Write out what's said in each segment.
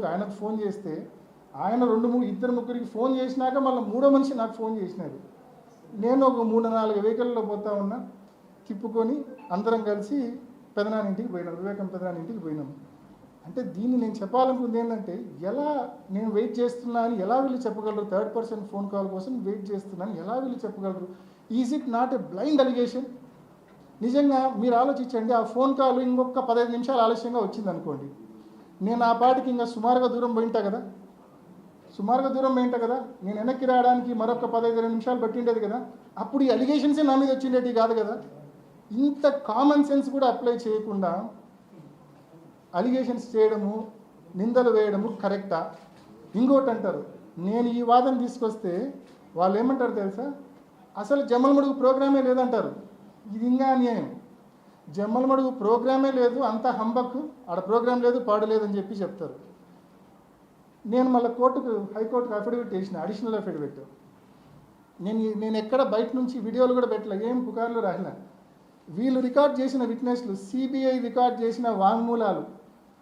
రోజులకు ఆయనకు ఫోన్ చేస్తే ఆయన ఇద్దరు ముగ్గురికి ఫోన్ చేసినాక మళ్ళీ మూడో మనిషి నాకు ఫోన్ చేసినాడు. నేను ఒక 3-4 వెహికల్లో పోతా ఉన్నా, తిప్పుకొని అందరం కలిసి పెదనాన్న ఇంటికి పోయినాం, వివేకం పెదనాన్న ఇంటికి పోయినాం. అంటే దీన్ని నేను చెప్పాలనుకుంది ఏంటంటే, ఎలా నేను వెయిట్ చేస్తున్నా అని ఎలా వీళ్ళు చెప్పగలరు? థర్డ్ పర్సన్ ఫోన్ కాల్ కోసం వెయిట్ చేస్తున్నాను ఎలా వీళ్ళు చెప్పగలరు? Is it not a blind allegation? నిజంగా మీరు ఆలోచించండి, ఆ ఫోన్ కాల్ ఇంకొక 15 నిమిషాలు ఆలస్యంగా వచ్చింది అనుకోండి, నేను ఆ పాటికి ఇంకా సుమారుగా దూరం పోయింటా కదా, నేను వెనక్కి రావడానికి మరొక 15 నిమిషాలు పట్టిండేది కదా. అప్పుడు ఈ అలిగేషన్సే నా మీద వచ్చిండేటి కాదు కదా. ఇంత కామన్ సెన్స్ కూడా అప్లై చేయకుండా అలిగేషన్స్ చేయడము, నిందలు వేయడము కరెక్టా? ఇంకోటి అంటారు, నేను ఈ వాదన తీసుకొస్తే వాళ్ళు ఏమంటారు తెలుసా, అసలు జమ్మలమడుగు ప్రోగ్రామే లేదంటారు. ఇది ఇంకా అన్యాయం. జమ్మలమడుగు ప్రోగ్రామే లేదు, అంత హంబక్, ఆడ ప్రోగ్రాం లేదు, పాడు లేదని చెప్పి చెప్తారు. నేను మళ్ళీ హైకోర్టుకు అఫిడవిట్ వేసిన, అడిషనల్ అఫిడవిట్. నేను ఎక్కడ బయట నుంచి వీడియోలు కూడా పెట్టలే, ఏం పుకార్లు రాసినా. వీళ్ళు రికార్డ్ చేసిన విట్నెస్లు, సిబిఐ రికార్డ్ చేసిన వాంగ్మూలాలు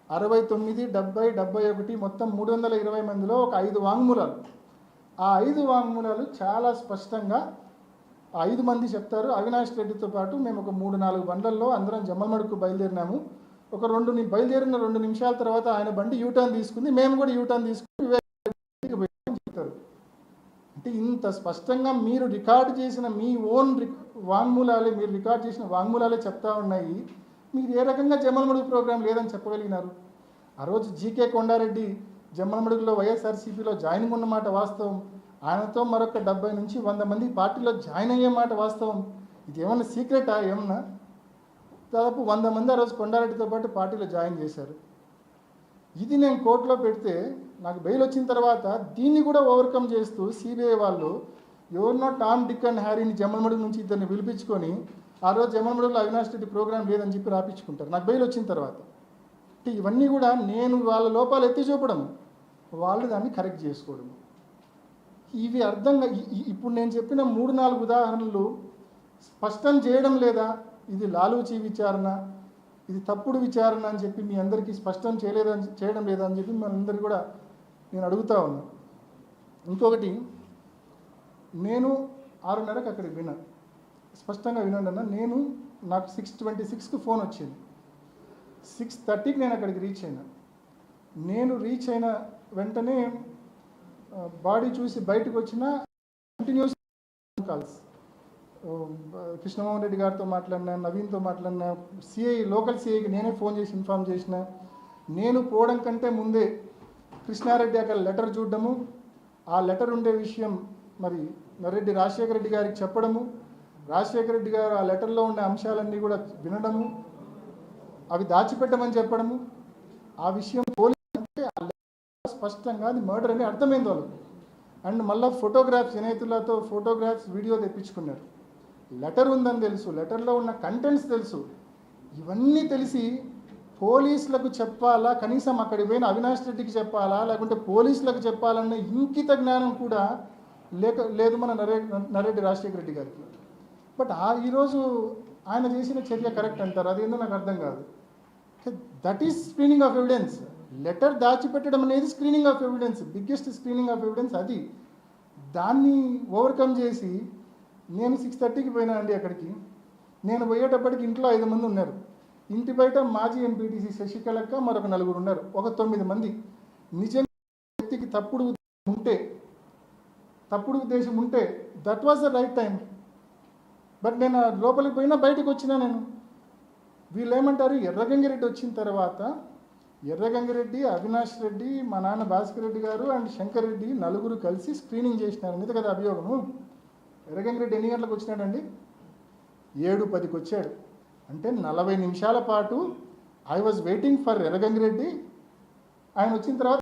69, 70, 71 మొత్తం 320 మందిలో ఒక 5 వాంగ్మూలాలు. ఆ 5 వాంగ్మూలాలు చాలా స్పష్టంగా 5 మంది చెప్తారు. అవినాష్ రెడ్డితో పాటు మేము ఒక 3-4 బండ్లల్లో అందరం జమ్మలమడుగుకు బయలుదేరినాము. బయలుదేరిన 2 నిమిషాల తర్వాత ఆయన బండి యూటర్న్ తీసుకుంది, మేము కూడా యూటర్న్ తీసుకుని చెప్తారు. అంటే ఇంత స్పష్టంగా మీరు రికార్డు చేసిన మీ ఓన్ వాంగ్మూలాలే, మీరు రికార్డ్ చేసిన వాంగ్మూలాలే చెప్తా ఉన్నాయి. మీరు ఏ రకంగా జమ్మలమడుగు ప్రోగ్రాం లేదని చెప్పగలిగినారు? ఆ రోజు జీకే కొండారెడ్డి జమ్మలమడుగులో వైఎస్ఆర్సీపీలో జాయినింగ్ ఉన్నమాట వాస్తవం. ఆయనతో మరొక 70 నుంచి 100 మంది పార్టీలో జాయిన్ అయ్యే మాట వాస్తవం. ఇది ఏమన్నా సీక్రెటా? ఏమన్నా? దాదాపు 100 మంది ఆ రోజు కొండారెడ్డితో పాటు పార్టీలో జాయిన్ చేశారు. ఇది నేను కోర్టులో పెడితే నాకు బెయిల్ వచ్చిన తర్వాత దీన్ని కూడా ఓవర్కమ్ చేస్తూ సిబిఐ వాళ్ళు ఎవరినో టామ్, డిక్ అండ్ హ్యారీని జమ్మలమడుగు నుంచి ఇద్దరిని పిలిపించుకొని ఆ రోజు జమ్మలమడుగులో అవినాష్ రెడ్డి ప్రోగ్రాం లేదని చెప్పి రాపించుకుంటారు నాకు బెయిల్ వచ్చిన తర్వాత. అంటే ఇవన్నీ కూడా నేను వాళ్ళ లోపాలు ఎత్తి చూపడం, వాళ్ళు దాన్ని కరెక్ట్ చేసుకోవడం. ఇవి అర్థంగా ఇప్పుడు నేను చెప్పిన 3-4 ఉదాహరణలు స్పష్టం చేయడం లేదా? ఇది లాలూచీ విచారణ, ఇది తప్పుడు విచారణ అని చెప్పి మీ అందరికీ స్పష్టం చేయడం లేదా అని చెప్పి మనందరికీ కూడా నేను అడుగుతా ఉన్నా. ఇంకొకటి, నేను 6:30కి అక్కడికి విన్నాను, స్పష్టంగా వినండి అన్న. నాకు 6:26కి ఫోన్ వచ్చింది, 6:30కి నేను అక్కడికి రీచ్ అయినా. నేను రీచ్ అయిన వెంటనే బాడీ చూసి బయటకు వచ్చిన కంటిన్యూస్ కాల్స్, కృష్ణమోహన్ రెడ్డి గారితో మాట్లాడినా, నవీన్తో మాట్లాడినా, లోకల్ సిఐకి నేనే ఫోన్ చేసి ఇన్ఫామ్ చేసిన. నేను పోవడం కంటే ముందే కృష్ణారెడ్డి అక్కడ లెటర్ చూడడము, ఆ లెటర్ ఉండే విషయం మరి నరెడ్డి రాజశేఖర రెడ్డి గారికి చెప్పడము, రాజశేఖర రెడ్డి గారు ఆ లెటర్లో ఉండే అంశాలన్నీ కూడా వినడము, అవి దాచిపెట్టమని చెప్పడము, ఆ విషయం పోలీసు అంటే ఆ లెటర్ స్పష్టంగా అది మర్డర్ అని అర్థమైంది వాళ్ళు. అండ్ మళ్ళీ ఫోటోగ్రాఫ్స్, వినేతులతో ఫోటోగ్రాఫ్స్, వీడియో తెప్పించుకున్నారు. లెటర్ ఉందని తెలుసు, లెటర్లో ఉన్న కంటెంట్స్ తెలుసు. ఇవన్నీ తెలిసి పోలీసులకు చెప్పాలా, కనీసం అక్కడికి పోయిన అవినాష్ రెడ్డికి చెప్పాలా, లేకుంటే పోలీసులకు చెప్పాలన్న ఇంకిత జ్ఞానం కూడా లేదు మన నరెడ్డి రాజశేఖర రెడ్డి గారికి. బట్ ఈరోజు ఆయన చేసిన చర్య కరెక్ట్ అంటారు, అదేందో నాకు అర్థం కాదు. That is screening of evidence. Letter దాచిపెట్టడం అనేది screening of evidence, biggest screening of evidence అది. దాన్ని ఓవర్కమ్ చేసి నేను 6:30కి పోయినా అండి అక్కడికి. నేను పోయేటప్పటికి ఇంట్లో 5 మంది ఉన్నారు, ఇంటి బయట మాజీ ఎంపీటీసీ శశికళక్క మరొక 4 ఉన్నారు, ఒక 9 మంది. నిజంగా వ్యక్తికి తప్పుడు ఉద్దేశం ఉంటే that was the right time. But నేను లోపలికి పోయినా బయటకు వచ్చినా. వీళ్ళు ఏమంటారు, ఎర్రగంగిరెడ్డి వచ్చిన తర్వాత ఎర్రగంగిరెడ్డి, అవినాష్ రెడ్డి, మా నాన్న భాస్కర్ రెడ్డి గారు అండ్ శంకర్ రెడ్డి 4 కలిసి స్క్రీనింగ్ చేసినారు అనేది కదా అభియోగము. ఎర్రగంగిరెడ్డి ఎన్ని గంటలకు వచ్చినాడండి? 7:10కి వచ్చాడు. అంటే 40 నిమిషాల పాటు I was waiting for Erra Gangi Reddy. ఆయన వచ్చిన తర్వాత